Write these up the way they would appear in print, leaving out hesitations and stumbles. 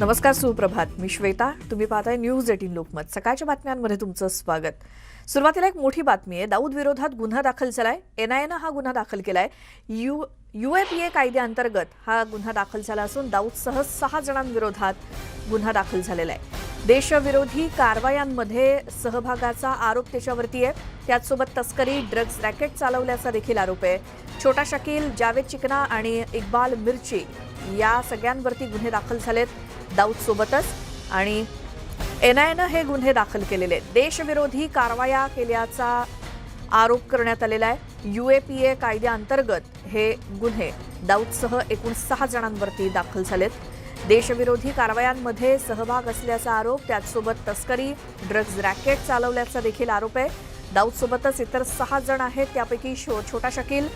नमस्कार, सुप्रभात. मी श्वेता. तुम्ही पाहताय न्यूज 18 लोकमत. सकाळच्या बातम्यांमध्ये तुमचं स्वागत. सुरुवातीला एक मोठी बातमी आहे. दाऊद विरोधात गुन्हा दाखल झालाय. एनआयएनं हा गुन्हा दाखल केलाय. यूएपीए कायद्याअंतर्गत हा गुन्हा दाखल झाला असून दाऊदसह 6 जणांविरोधात गुन्हा दाखल झालेला आहे. देशविरोधी कारवायांमध्ये सहभागाचा आरोप त्याच्यावरती आहे. त्याचसोबत तस्करी, ड्रग्ज रॅकेट चालवल्याचा देखील आरोप आहे. छोटा शकील, जावेद चिकना आणि इक्बाल मिर्ची या सगळ्यांवरती गुन्हे दाखल झालेत दाऊद सोबतच. आणि एनआयएनं हे गुन्हे दाखल केलेले आहेत. देशविरोधी कारवाया केल्याचा आरोप करण्यात आलेला आहे. यूएपीए कायद्याअंतर्गत हे गुन्हे दाऊदसह एकूण 6 जणांवरती दाखल झालेत. देशविरोधी कारवायांमध्ये सहभाग असल्याचा आरोप, त्याचसोबत तस्करी, ड्रग्ज रॅकेट चालवल्याचा देखील आरोप आहे. दाऊदसोबतच इतर 6 जण आहेत. त्यापैकी छोटा शकील,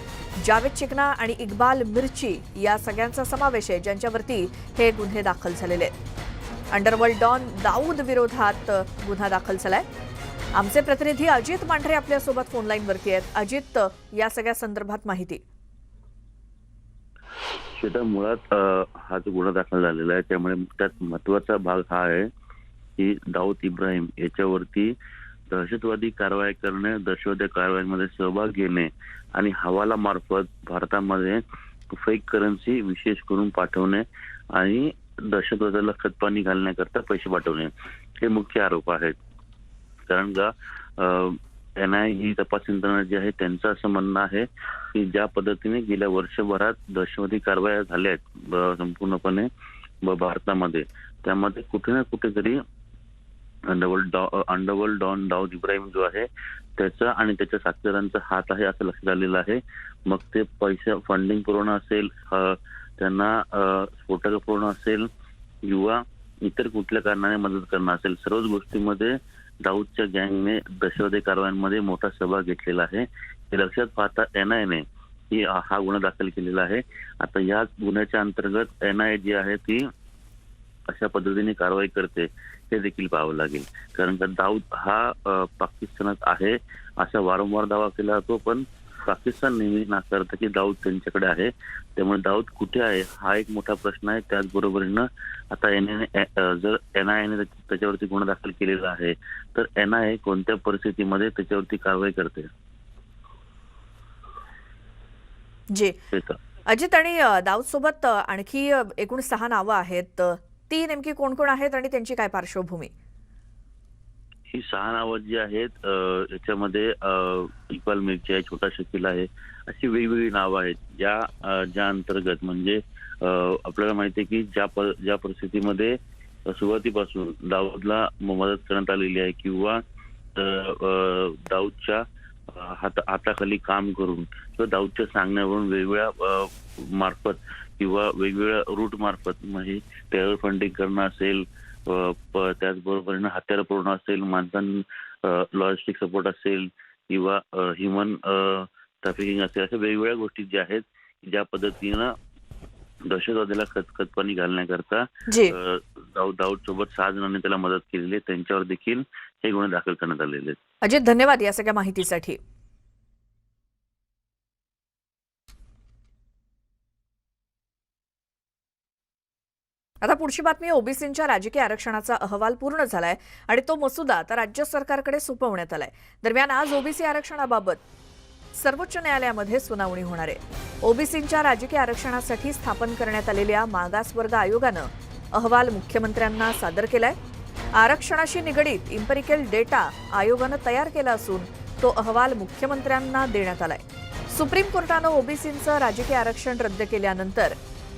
जावेद चिकना आणि इक्बाल मिर्ची या सगळ्यांचा समावेश आहे, ज्यांच्यावरती हे गुन्हे दाखल झालेले आहेत. अंडरवर्ल्ड डॉन दाऊद विरोधात गुन्हा दाखल झालाय. आमचे प्रतिनिधी अजित मांढरे आपल्यासोबत फोनलाईनवरती आहेत. अजित, या सगळ्या संदर्भात माहिती. श्वेता, मुळात हा जो गुन्हा दाखल झालेला आहे त्यामुळे त्यात महत्वाचा भाग हा आहे की दाऊद इब्राहिम याच्यावरती दहशतवादी कारवाई करणे, दहशतवादी कारवाईमध्ये सहभाग घेणे आणि हवाला मार्फत भारतामध्ये फेक करन्सी विशेष करून पाठवणे आणि दहशतवादाला खतपाणी घालण्याकरता पैसे पाठवणे हे मुख्य आरोप आहेत. कारण का एनआयए ही तपास यंत्रणा जी आहे त्यांचं असं म्हणणं आहे की ज्या पद्धतीने गेल्या वर्षभरात दहशतवादी कारवाया झाल्या आहेत संपूर्णपणे भारतामध्ये, त्यामध्ये कुठे ना कुठेतरी अंडरवर्ल्ड डॉन दाऊद इब्राहिम जो आहे त्याचा आणि त्याच्या साथीदारांचा हात आहे असं लक्षात आलेलं आहे. मग ते पैसे फंडिंग पुरवणं असेल, त्यांना स्फोटक पुरवणं असेल किंवा इतर कुठल्या कारणाने मदत करणं असेल, सर्वच गोष्टींमध्ये दाऊदच्या गँगने दहशतवादी कारवायांमध्ये मोठा सहभाग घेतलेला आहे. हे लक्षात पाहता एनआयएने ही हा गुन्हा दाखल केलेला आहे. आता या गुन्ह्याच्या अंतर्गत एनआयए जी आहे ती अशा पद्धतीने कारवाई करते हे देखील पाहावं लागेल. कारण का दाऊद हा पाकिस्तानात आहे असा वारंवार दावा केला जातो, पण पाकिस्तान नेहमी नाकारतं की दाऊद त्यांच्याकडे आहे. त्यामुळे दाऊद कुठे आहे हा एक मोठा प्रश्न आहे. त्याचबरोबरीनं आता जर एनआयएने त्याच्यावरती गुन्हा दाखल केलेला आहे तर एनआयए कोणत्या परिस्थितीमध्ये त्याच्यावरती कारवाई करते. जी अजित, आणि दाऊद सोबत आणखी एकूण 6 नावं आहेत. ती नेमकी कोण कोण आहेत आणि त्यांची काय पार्श्वभूमी? ही 6 नावं जी आहेत याच्यामध्ये इक्बाल मिर्ची आहे, छोटा शकील आहे, अशी वेगवेगळी नावं आहेत ज्या अंतर्गत म्हणजे आपल्याला माहिती आहे की ज्या परिस्थितीमध्ये सुरुवातीपासून दाऊदला मदत करण्यात आलेली आहे किंवा दाऊदच्या हाताखाली काम करून किंवा दाऊदच्या सांगण्यावरून वेगवेगळ्या मार्फत किंवा वेगवेगळ्या रूट मार्फत म्हणजे टेरर फंडिंग करणं असेल, त्याचबरोबर हत्यारं पुरवणं असेल, माणसांना लॉजिस्टिक सपोर्ट असेल किंवा ह्युमन ट्रॅफिकिंग असेल, अशा वेगवेगळ्या गोष्टी ज्या आहेत ज्या पद्धतीनं दहशतवादाला खतपाणी घालण्याकरता दाऊद सोबत 6 जणांनी त्याला मदत केलेली आहे. त्यांच्यावर देखील हे गुन्हे दाखल करण्यात आलेले आहेत. अजित, धन्यवाद या सगळ्या माहितीसाठी. आता पुढची बातमी. ओबीसींच्या राजकीय आरक्षणाचा अहवाल पूर्ण झालाय आणि तो मसुदा आता राज्य सरकारकडे सोपवण्यात आलाय. दरम्यान आज ओबीसी आरक्षणाबाबत सर्वोच्च न्यायालयामध्ये सुनावणी होणार आहे. ओबीसींच्या राजकीय आरक्षणासाठी स्थापन करण्यात आलेल्या मागासवर्ग आयोगानं अहवाल मुख्यमंत्र्यांना सादर केलाय. आरक्षणाशी निगडीत इम्पेरिकल डेटा आयोगानं तयार केला असून तो अहवाल मुख्यमंत्र्यांना देण्यात आलाय. सुप्रीम कोर्टानं ओबीसींचं राजकीय आरक्षण रद्द केल्यानंतर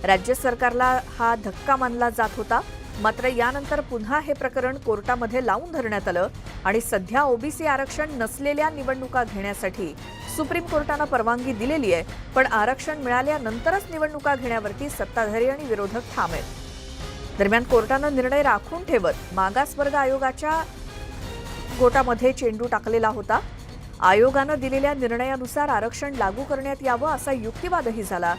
राज्य सरकारला हा धक्का मानला जात होता. मात्र यानंतर पुन्हा हे प्रकरण कोर्टामध्ये लावून धरण्यात आलं आणि सध्या ओबीसी आरक्षण नसलेल्या निवडणुका घेण्यासाठी सुप्रीम कोर्टानं परवानगी दिलेली आहे. पण आरक्षण मिळाल्यानंतरच निवडणुका घेण्यावरती सत्ताधारी आणि विरोधक ठाम आहेत. दरम्यान कोर्टानं निर्णय राखून ठेवत मागासवर्ग आयोगाच्या गोटामध्ये चेंडू टाकलेला होता. आयोगानं दिलेल्या निर्णयानुसार आरक्षण लागू करण्यात यावं असा युक्तिवादही झाला.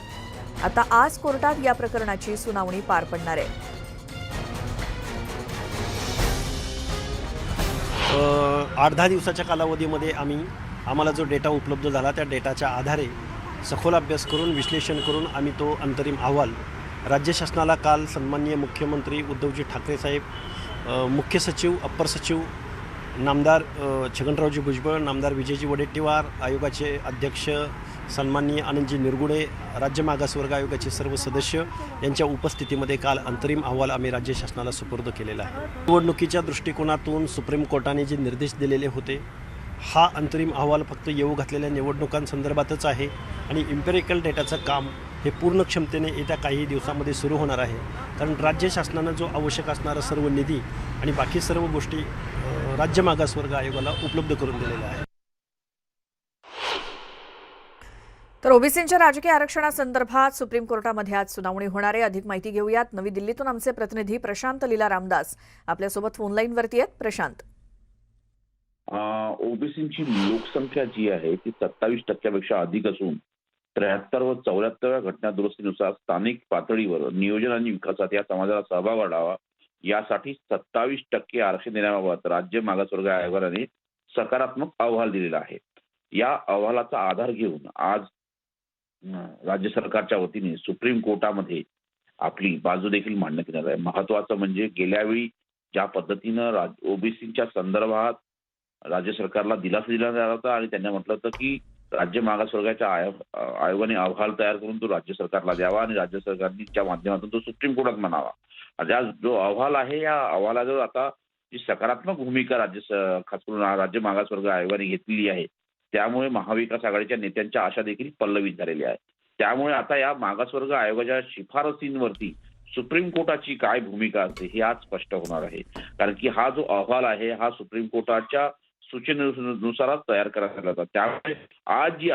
आता आज कोर्टात या प्रकरणाची सुनावणी पार पडणार आहे. 8-10 दिवसाच्या कालावधीमध्ये आम्हाला जो डेटा उपलब्ध झाला त्या डेटाच्या आधारे सखोल अभ्यास करून विश्लेषण करून आम्ही तो अंतरिम अहवाल राज्य शासनाला काल सन्माननीय मुख्यमंत्री उद्धवजी ठाकरे साहेब, मुख्य सचिव, अप्पर सचिव, नामदार छगनरावजी भुजबळ, नामदार विजयजी वडेट्टीवार, आयोगाचे अध्यक्ष सन्माननीय आनंदजी निरगुडे, राज्य मागासवर्ग आयोगाचे सर्व सदस्य यांच्या उपस्थितीमध्ये काल अंतरिम अहवाल आम्ही राज्य शासनाला सुपूर्द केलेला आहे. निवडणुकीच्या दृष्टिकोनातून सुप्रीम कोर्टाने जे निर्देश दिलेले होते, हा अंतरिम अहवाल फक्त येऊ घातलेल्या निवडणुकांसंदर्भातच आहे आणि इम्पेरिकल डेटाचं काम हे पूर्ण क्षमतेने येत्या काही दिवसामध्ये सुरू होणार आहे. कारण राज्य शासनानं जो आवश्यक असणारा सर्व निधी आणि बाकी सर्व गोष्टी राज्य मागासवर्ग आयोगाला उपलब्ध करून दिलेल्या आहे. तर ओबीसींच्या राजकीय आरक्षणासंदर्भात सुप्रीम कोर्टामध्ये आज सुनावणी होणार आहे. अधिक माहिती घेऊयात. नवी दिल्लीतून आमचे प्रतिनिधी प्रशांत लीला रामदास आपल्यासोबत फोन लाईनवरती आहेत. प्रशांत, ओबीसींची लोकसंख्या जी आहे ती 27% अधिक असून 73 व 74व्या घटना दुरुस्तीनुसार स्थानिक पातळीवर नियोजन आणि विकासात या समाजाला सहभाग वाढावा यासाठी 27% आरक्षण देण्याबाबत राज्य मागासवर्ग आयोगाने सकारात्मक अहवाल दिलेला आहे. या अहवालाचा आधार घेऊन आज राज्य सरकारच्या वतीने सुप्रीम कोर्टामध्ये आपली बाजू देखील मांडण्यात येणार आहे. महत्वाचं म्हणजे गेल्या वेळी ज्या पद्धतीनं ओबीसीच्या संदर्भात राज्य सरकारला दिलासा दिला जात होता आणि त्यांनी म्हटलं होतं की राज्य मागासवर्गाच्या आयोगाने अहवाल तयार करून तो राज्य सरकारला द्यावा आणि राज्य सरकारच्या माध्यमातून तो सुप्रीम कोर्टात मानावा. आता जो अहवाल आहे या अहवालाजवळ आता जी सकारात्मक भूमिका खास करून राज्य मागासवर्ग आयोगाने घेतलेली आहे त्यामुळे महाविकास आघाडीच्या नेत्यांच्या आशा देखील पल्लवित झालेल्या आहेत. त्यामुळे आता या मागासवर्ग आयोगाच्या शिफारसींवरती सुप्रीम कोर्टाची काय भूमिका असते हे आज स्पष्ट होणार आहे. कारण की हा जो अहवाल आहे हा सुप्रीम कोर्टाच्या सूचनेनुसारच तयार करण्यात आला होता. त्यामुळे आज जी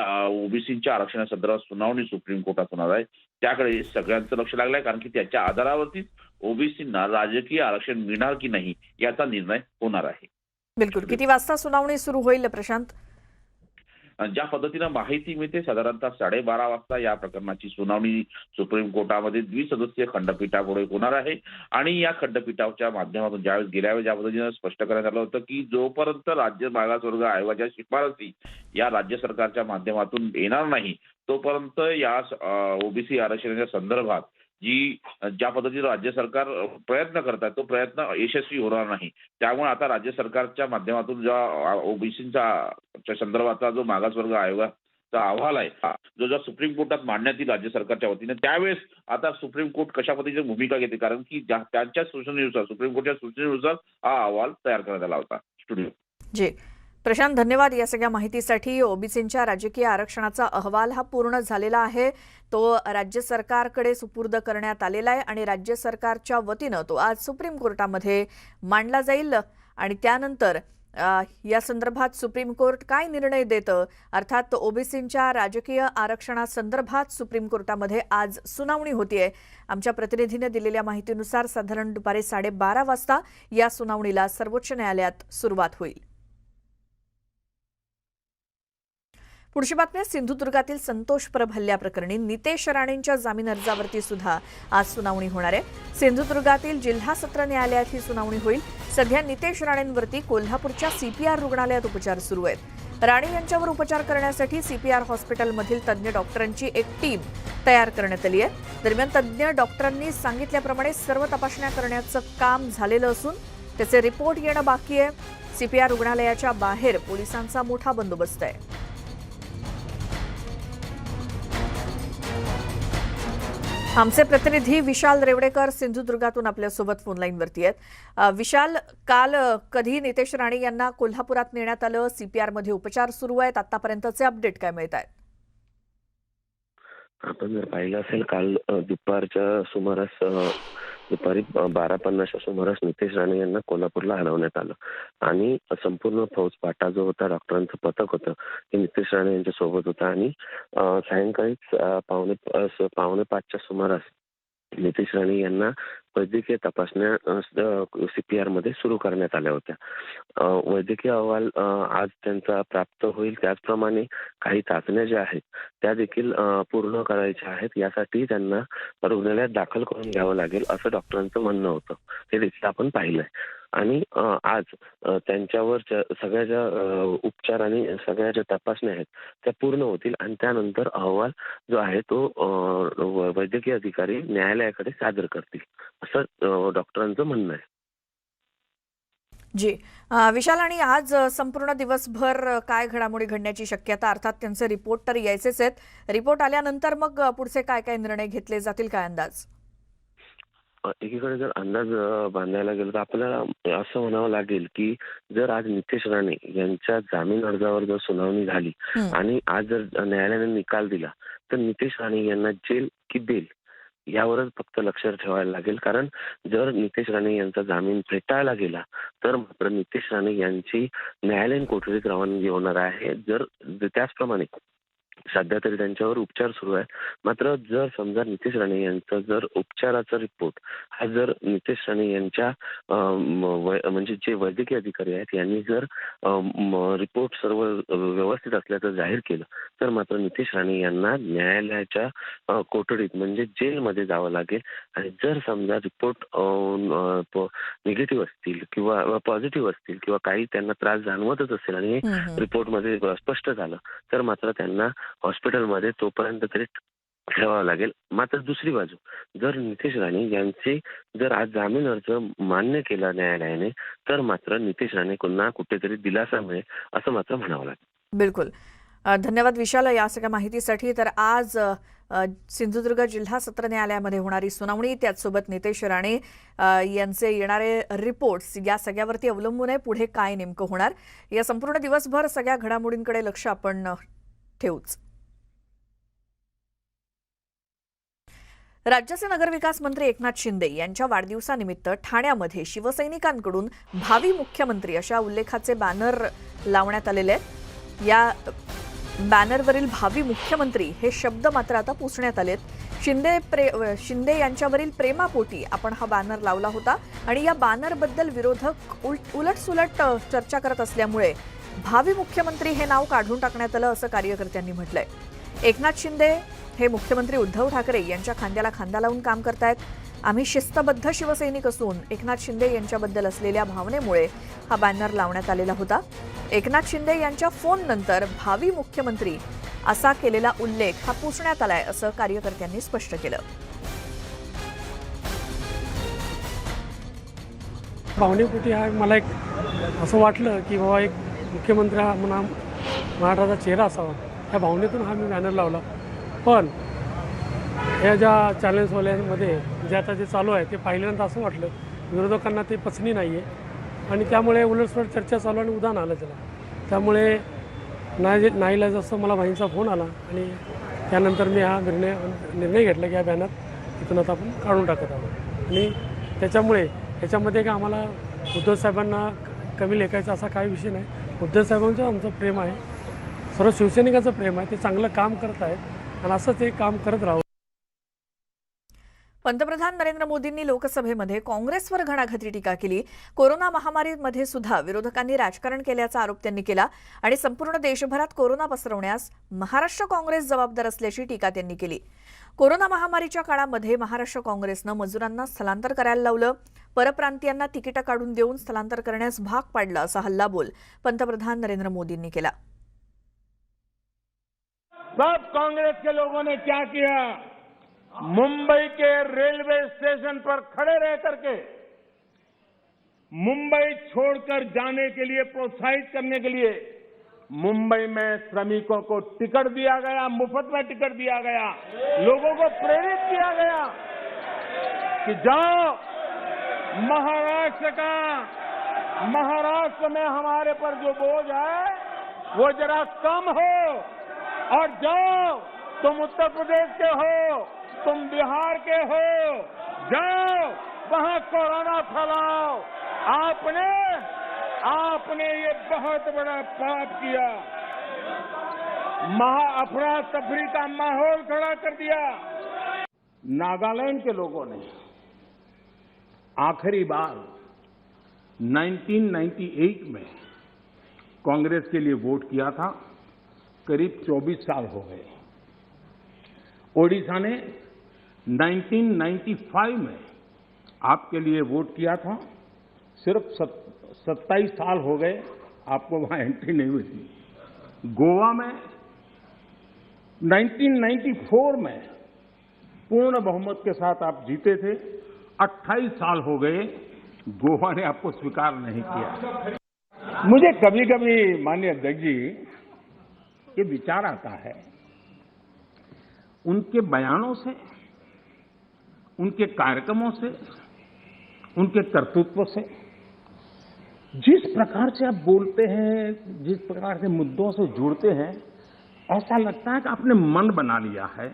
ओबीसीच्या आरक्षणासंदर्भात सुनावणी सुप्रीम कोर्टात होणार आहे त्याकडे सगळ्यांचं लक्ष लागलंय. कारण की त्याच्या आधारावरतीच ओबीसींना राजकीय आरक्षण मिळणार की नाही याचा निर्णय होणार आहे. बिलकुल. किती वाजता सुनावणी सुरू होईल प्रशांत? ज्या पद्धतीनं माहिती मिळते साधारणतः 12:30 वाजता या प्रकरणाची सुनावणी सुप्रीम कोर्टामध्ये द्विसदस्यीय खंडपीठापुढे होणार आहे. आणि या खंडपीठाच्या माध्यमातून गेल्यावेळी ज्या पद्धतीनं स्पष्ट करण्यात आलं होतं की जोपर्यंत राज्य मागासवर्ग आयोगाच्या शिफारसी या राज्य सरकारच्या माध्यमातून येणार नाही तोपर्यंत या ओबीसी आरक्षणाच्या संदर्भात ज्या पद्धतीने राज्य सरकार प्रयत्न करतात तो प्रयत्न यशस्वी होणार नाही. त्यामुळे आता राज्य सरकारच्या माध्यमातून ज्या ओबीसीच्या संदर्भाचा जो मागासवर्ग आयोगाचा अहवाल आहे जो सुप्रीम कोर्टात मांडण्यात येईल राज्य सरकारच्या वतीने त्यावेळेस आता सुप्रीम कोर्ट कशा पद्धतीची भूमिका घेते कारण की त्यांच्या सूचनेनुसार सुप्रीम कोर्टच्या सूचनेनुसार हा अहवाल तयार करण्यात आला होता. स्टुडिओ जी प्रशांत, धन्यवाद या सगळ्या माहितीसाठी. ओबीसींच्या राजकीय आरक्षणाचा अहवाल हा पूर्ण झालेला आहे. तो राज्य सरकारकडे सुपूर्द करण्यात आलेला आहे आणि राज्य सरकारच्या वतीनं तो आज सुप्रीम कोर्टामध्ये मांडला जाईल आणि त्यानंतर या संदर्भात सुप्रीम कोर्ट काय निर्णय देतं, अर्थात ओबीसींच्या राजकीय आरक्षणासंदर्भात सुप्रीम कोर्टामध्ये आज सुनावणी होतीये. आमच्या प्रतिनिधीने दिलेल्या माहितीनुसार साधारण दुपारी 12:30 वाजता या सुनावणीला सर्वोच्च न्यायालयात सुरुवात होईल. पुढची बातमी, सिंधुदुर्गातील संतोष परब हल्ल्याप्रकरणी नितेश राणेंच्या जामीन अर्जावरती सुद्धा आज सुनावणी होणार आहे. सिंधुदुर्गातील जिल्हा सत्र न्यायालयात ही सुनावणी होईल. सध्या नितेश राणेंवरती कोल्हापूरच्या सीपीआर रुग्णालयात उपचार सुरू आहेत. राणे यांच्यावर उपचार करण्यासाठी सीपीआर हॉस्पिटलमधील तज्ज्ञ डॉक्टरांची एक टीम तयार करण्यात आली आहे. दरम्यान तज्ज्ञ डॉक्टरांनी सांगितल्याप्रमाणे सर्व तपासण्या करण्याचं काम झालेलं असून त्याचे रिपोर्ट येणं बाकी आहे. सीपीआर रुग्णालयाच्या बाहेर पोलिसांचा मोठा बंदोबस्त आहे. आमचे प्रतिनिधी विशाल रेवडेकर सिंधुदुर्गातून आपल्यासोबत फोन लाईनवरती आहेत. विशाल, काल कधी नितेश राणे यांना कोल्हापुरात नेण्यात आलं, सीपीआर मध्ये उपचार सुरू आहेत, आतापर्यंतचे अपडेट काय मिळत आहेत? आपण जर पाहिलं असेल काल दुपारच्या सुमारास दुपारी 12:50च्या सुमारास नितेश राणे यांना कोल्हापूरला हलवण्यात आलं आणि संपूर्ण फौजफाटा जो होता डॉक्टरांचं पथक होतं ते नितेश राणे यांच्या सोबत होतं आणि सायंकाळीच 4:45च्या सुमारास नितेश राणे यांना वैद्यकीय तपासण्या सीपीआर मध्ये सुरू करण्यात आल्या होत्या. वैद्यकीय अहवाल आज त्यांचा प्राप्त होईल. त्याचप्रमाणे काही चाचण्या ज्या आहेत त्या देखील पूर्ण करायच्या आहेत. यासाठी त्यांना रुग्णालयात दाखल करून घ्यावं लागेल असं डॉक्टरांचं म्हणणं होतं. ते देखील आपण पाहिलंय. आणि आज त्यांच्यावर सगळ्या ज्या उपचार आणि सगळ्या ज्या तपासण्या आहेत त्या पूर्ण होतील आणि त्यानंतर अहवाल जो आहे तो वैद्यकीय अधिकारी न्यायालयाकडे सादर करतील असं डॉक्टरांचं म्हणणं आहे. जी विशाल, आणि आज संपूर्ण दिवसभर काय घडामोडी घडण्याची शक्यता? अर्थात त्यांचे रिपोर्ट तर यायचेच आहेत. रिपोर्ट आल्यानंतर मग पुढचे काय काय निर्णय घेतले जातील, काय अंदाज? एकीकडे जर अंदाज बांधायला गेलो तर आपल्याला असं म्हणावं लागेल की जर आज नितेश राणे यांच्या जामीन अर्जावर जर सुनावणी झाली आणि आज जर न्यायालयाने निकाल दिला तर नितेश राणे यांना जेल की बेल यावरच फक्त लक्ष ठेवायला लागेल. कारण जर नितेश राणे यांचा जामीन फेटाळला गेला तर मात्र नितेश राणे यांची न्यायालयीन कोठडीत रवानगी होणार आहे. जर त्याचप्रमाणे सध्या तरी त्यांच्यावर उपचार सुरू आहे. मात्र जर समजा नितेश राणे यांचा जर उपचाराचा रिपोर्ट हा जर नितेश राणे यांच्या म्हणजे जे वैद्यकीय अधिकारी आहेत यांनी जर रिपोर्ट सर्व व्यवस्थित असल्याचं जाहीर केलं तर मात्र नितेश राणे यांना न्यायालयाच्या कोठडीत म्हणजे जेलमध्ये जावं लागेल. आणि जर समजा रिपोर्ट निगेटिव्ह असतील किंवा पॉझिटिव्ह असतील किंवा काही त्यांना त्रास जाणवतच असेल आणि रिपोर्टमध्ये स्पष्ट झालं तर मात्र त्यांना हॉस्पिटलमध्ये तोपर्यंत तरी ठेवावं लागेल. मात्र दुसरी बाजू जर नितेश राणे यांचे जर आज जामीन अर्ज मान्य केला न्यायालयाने तर मात्र नितेश राणे पुन्हा कुठेतरी दिलासा मिळेल असं मात्र म्हणावं लागेल. बिलकुल. धन्यवाद विशाल या सगळ्या माहितीसाठी. तर आज सिंधुदुर्ग जिल्हा सत्र न्यायालयामध्ये होणारी सुनावणी, त्याचसोबत नितेश राणे यांचे येणारे रिपोर्ट्स या सगळ्यावरती अवलंबून आहे पुढे काय नेमकं होणार. या संपूर्ण दिवसभर सगळ्या घडामोडींकडे लक्ष आपण ठेवूच. राज्याचे नगरविकास मंत्री एकनाथ शिंदे यांच्या वाढदिवसानिमित्त ठाण्यामध्ये शिवसैनिकांकडून भावी मुख्यमंत्री अशा उल्लेखाचे बॅनर लावण्यात आलेले आहेत. या बॅनरवरील भावी मुख्यमंत्री हे शब्द मात्र आता पुसण्यात आलेत. शिंदे यांच्यावरील प्रेमापोटी आपण हा बॅनर लावला होता आणि या बॅनरबद्दल विरोधक उलटसुलट चर्चा करत असल्यामुळे भावी मुख्यमंत्री हे नाव काढून टाकण्यात आलं असं कार्यकर्त्यांनी म्हटलंय. एकनाथ शिंदे हे मुख्यमंत्री उद्धव ठाकरे यांच्या खांद्याला खांदा लावून काम करतायत. आम्ही शिस्तबद्ध शिवसैनिक असून एकनाथ शिंदे यांच्याबद्दल असलेल्या भावनेमुळे हा बॅनर लावण्यात आलेला होता. एकनाथ शिंदे यांच्या फोननंतर भावी मुख्यमंत्री असा केलेला उल्लेख हा पुसण्यात आलाय असं कार्यकर्त्यांनी स्पष्ट केलं. भावनेपोटी हा मला एक असं वाटलं की बाबा एक मुख्यमंत्री हा म्हणा महाराष्ट्राचा चेहरा असावा, ह्या भावनेतून हा मी बॅनर लावला. पण या ज्या चॅलेंजवाल्यांमध्ये जे आता जे चालू आहे ते पाहिल्यानंतर असं वाटलं विरोधकांना ते पचनी नाही आहे आणि त्यामुळे उलटसुलट चर्चा चालू आणि उदाहरण आलं त्याला. त्यामुळे नाईलाज असं मला भाईंचा फोन आला आणि त्यानंतर मी हा निर्णय घेतला की हा बॅनर इथून आता आपण काढून टाकत आहोत. आणि त्याच्यामुळे याच्यामध्ये काय आम्हाला उद्धव साहेबांना कमी लेखायचा असा काही विषय नाही. उद्धव साहेबांचं आमचं प्रेम आहे, सर्व शिवसैनिकांचं प्रेम आहे. ते चांगलं काम करत आहेत आणि असं ते काम करत राहू. पंतप्रधान नरेंद्र मोदींनी लोकसभेमध्ये काँग्रेसवर घणाघाती टीका केली. कोरोना महामारीमध्ये सुद्धा विरोधकांनी राजकारण केल्याचा आरोप त्यांनी केला आणि संपूर्ण देशभरात कोरोना पसरवण्यास महाराष्ट्र काँग्रेस जबाबदार असल्याची टीका त्यांनी केली. कोरोना महामारीच्या काळामध्ये महाराष्ट्र काँग्रेसनं मजुरांना स्थलांतर करायला लावलं, परप्रांतीयांना तिकीटं काढून देऊन स्थलांतर करण्यास भाग पाडलं असा हल्लाबोल पंतप्रधान नरेंद्र मोदींनी केला. सब कांग्रेस के लोगों ने क्या किया, मुंबई के रेलवे स्टेशन पर खड़े रह करके मुंबई छोड़कर जाने के लिए प्रोत्साहित करने के लिए मुंबई में श्रमिकों को टिकट दिया गया, मुफ्त में टिकट दिया गया, लोगों को प्रेरित किया गया कि जाओ महाराष्ट्र में हमारे पर जो बोझ है वो जरा कम हो और जाओ, तुम उत्तर प्रदेश के हो, तुम बिहार के हो, जाओ वहां कोरोना फैलाओ. आपने ये बहुत बड़ा पाप किया, अफरा तफरी का माहौल खड़ा कर दिया. नागालैंड के लोगों ने आखिरी बार 1998 में कांग्रेस के लिए वोट किया था, करीब 24 साल हो गए. ओडिशा ने 1995 में आपके लिए वोट किया था, सिर्फ 27 साल हो गए आपको वहां एंट्री नहीं हुई थी। गोवा में 1994 में पूर्ण बहुमत के साथ आप जीते थे। 28 साल हो गए, गोवा ने आपको स्वीकार नहीं किया। मुझे कभी कभी माननीय अध्यक्ष जी ये विचार आता है, उनके बयानों से, उनके कार्यक्रमों से, उनके कर्तृत्व से, जिस प्रकार से आप बोलते हैं, जिस प्रकार से मुद्दों से जुड़ते हैं, ऐसा लगता है कि आपने मन बना लिया है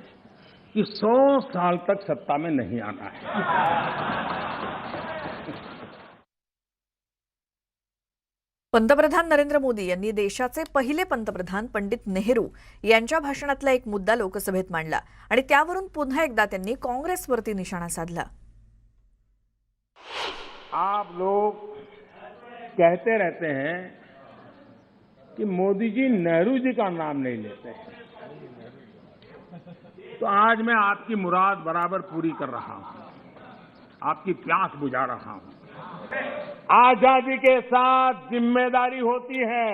कि 100 साल तक सत्ता में नहीं आना है। पंतप्रधान नरेंद्र मोदी यांनी देशाचे पहिले पंतप्रधान पंडित नेहरू यांच्या भाषणातला एक मुद्दा लोकसभेत मांडला आणि त्यावरून पुन्हा एकदा त्यांनी काँग्रेसवरती निशाणा साधला। आप लोग कहते रहते हैं कि मोदी जी नेहरू जी का नाम नहीं लेते हैं, तो आज मैं आपकी मुराद बराबर पूरी कर रहा हूं, आपकी प्यास बुझा रहा हूं। आजादी के साथ जिम्मेदारी होती है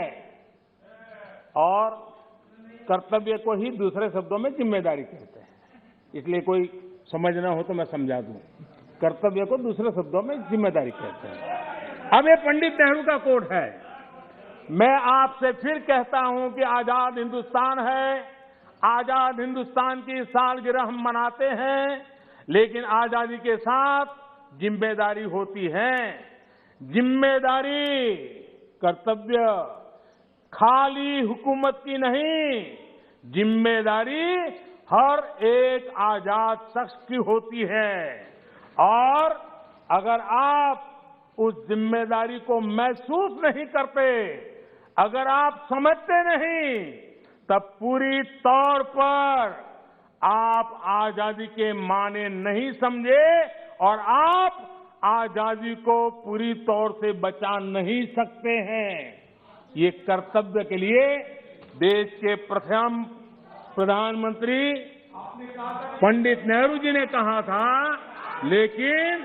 और कर्तव्य को ही दूसरे शब्दों में जिम्मेदारी कहते हैं, इसलिए कोई समझ ना हो तो मैं समझा दूं। कर्तव्य को दूसरे शब्दों में जिम्मेदारी कहते हैं। अब ये पंडित नेहरू का कोट है। मैं आपसे फिर कहता हूं कि आजाद हिंदुस्तान है, आजाद हिंदुस्तान की सालगिरह हम मनाते हैं, लेकिन आजादी के साथ जिम्मेदारी होती है। जिम्मेदारी, कर्तव्य खाली हुकूमत की नहीं, जिम्मेदारी हर एक आजाद शख्स की होती है। और अगर आप उस जिम्मेदारी को महसूस नहीं करते, अगर आप समझते नहीं, तब पूरी तौर पर आप आजादी के माने नहीं समझे और आप आजादी को पूरी तौर से बचा नहीं सकते हैं। ये कर्तव्य के लिए देश के प्रथम प्रधानमंत्री पंडित नेहरू जी ने कहा था, लेकिन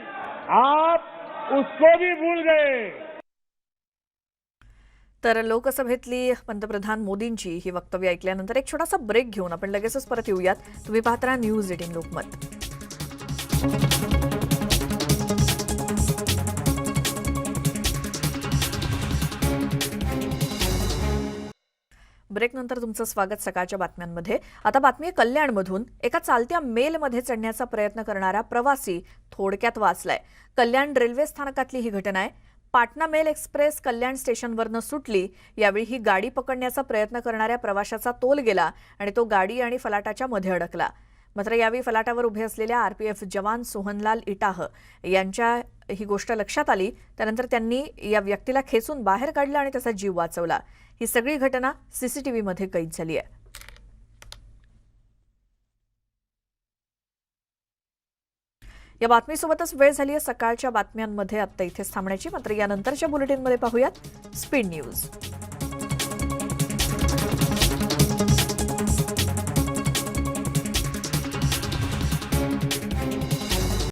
आप उसको भी भूल गए। तर लोकसभेतली पंतप्रधान मोदींची ही वक्तव्य ऐकल्यानंतर एक छोटासा ब्रेक घेऊन आपण लगेचच परत येऊयात। तुम्ही पाहत राहा न्यूज 18 लोकमत। ब्रेकनंतर तुमचं स्वागत सकाळच्या बातम्यांमध्ये। आता बातमी कल्याणमधून एका चालत्या मेलमध्ये चढण्याचा प्रयत्न करणारा प्रवासी थोडक्यात वाचलाय। कल्याण रेल्वे स्थानकातली ही घटना आहे। पाटणा मेल एक्सप्रेस कल्याण स्टेशनवरनं सुटली, यावेळी ही गाडी पकडण्याचा प्रयत्न करणाऱ्या प्रवाशाचा तोल गेला आणि तो गाडी आणि फलाटाच्या मध्ये अडकला। मात्र यावेळी फलाटावर उभे असलेल्या आरपीएफ जवान सोहनलाल इटाह यांच्या ही गोष्ट लक्षात आली, त्यानंतर त्यांनी या व्यक्तीला खेचून बाहेर काढलं आणि त्याचा जीव वाचवला। ही सगळी घटना सीसीटीव्हीमध्ये कैद झाली आहे। या बातमीसोबतच वेळ झाली आहे सकाळच्या बातम्यांमध्ये आता इथेच थांबण्याची। मात्र यानंतरच्या बुलेटिनमध्ये पाहूयात स्पीड न्यूज।